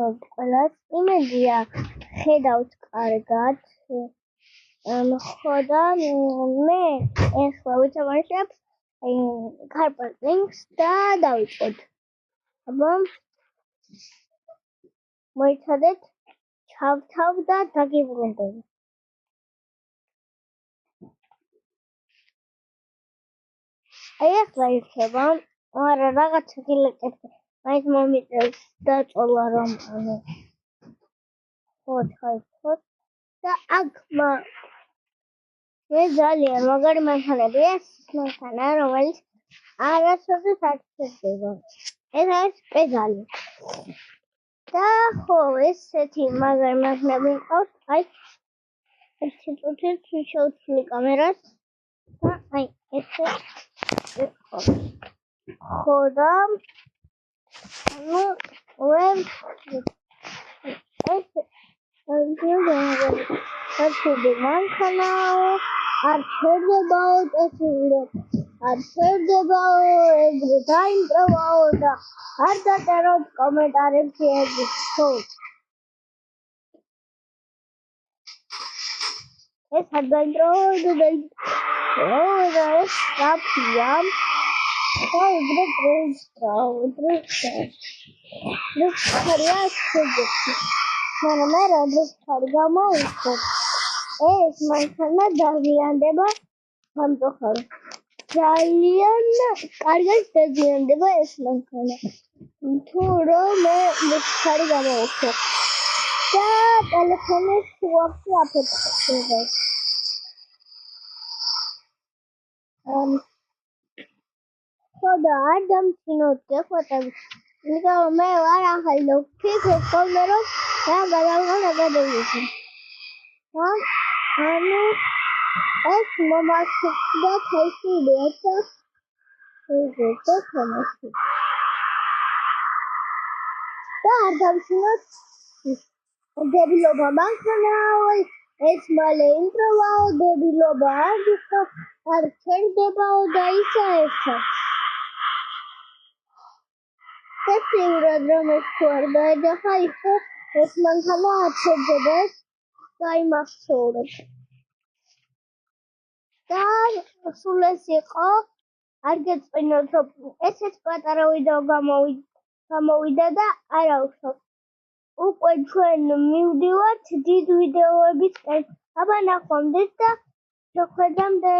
მოგესალმებით ყველას. იმედია ხედავთ კარგად. ხო და მე ახლა ვეთამაშებ Carpet Links და დავიწყოთ. აბა მოიცადეთ, ჩავთავ და დაგიბრუნდები. აი ახლა იქნება, მაგრამ რაღაცა გილეკებთ, მაინც მომიწევს დაწოლა რომ ხო ჩაიქოთ და აქ მე ძალიან მაგარი მანქანები ეს მანქანა რომელიც არასოდეს არ ჩერდება. ეს არის პედალი. და ხო ესეთი მაგარი მანქანები მყავს, აი ერთი წუთით შევცვლი კამერას და აი ესე ხო და ну ეს მანქანაო არ ჩერდებაო არ ჩერდებაო ეგრე დაიმტრავაო და არ დაწეროთ კომენტარებში ეგრე ხო ეს არ დაიმტრავაო და ეს რაფია და ეგრე დროშა მაგრამ მე რა დროშა გამოვიხო ეს მანქანა დაზიანდება სამწუხაროდ ძალიან კარგად დაზიანდება ეს მანქანა თუ რომ მე დროშა გამოვიხო და ტელეფონის ვაფშე აფეთქება ხო და არ დამჩინოთ გეხვეწები იმიტომ მე ვარ ახალი და ვფიქრობ ხოლმე რომ რა გადავიღო გადავიღო ანუ ეს მომართვდა თავისი იდეათა ეგრე თამაში და არ დამჩინოთ დებილობა მანქანაო ეს მალე იმტრავაო დებილობა არ ჩერდებაო და ისა ესა სეციურად რომ ეს თუ არ დაეჯახა იყო ეს მანქანა არ ჩერდება ეს გაიმახსოვრეთ და სულ ეს იყო არ გეწყინოთ რომ ესეც პატარა ვიდეო გამოვიდა და არა ვშოთ უკვე ჩვენ მივდივართ დიდ ვიდეოებისკენ აბა ნახვამდის და შეხვედრამდე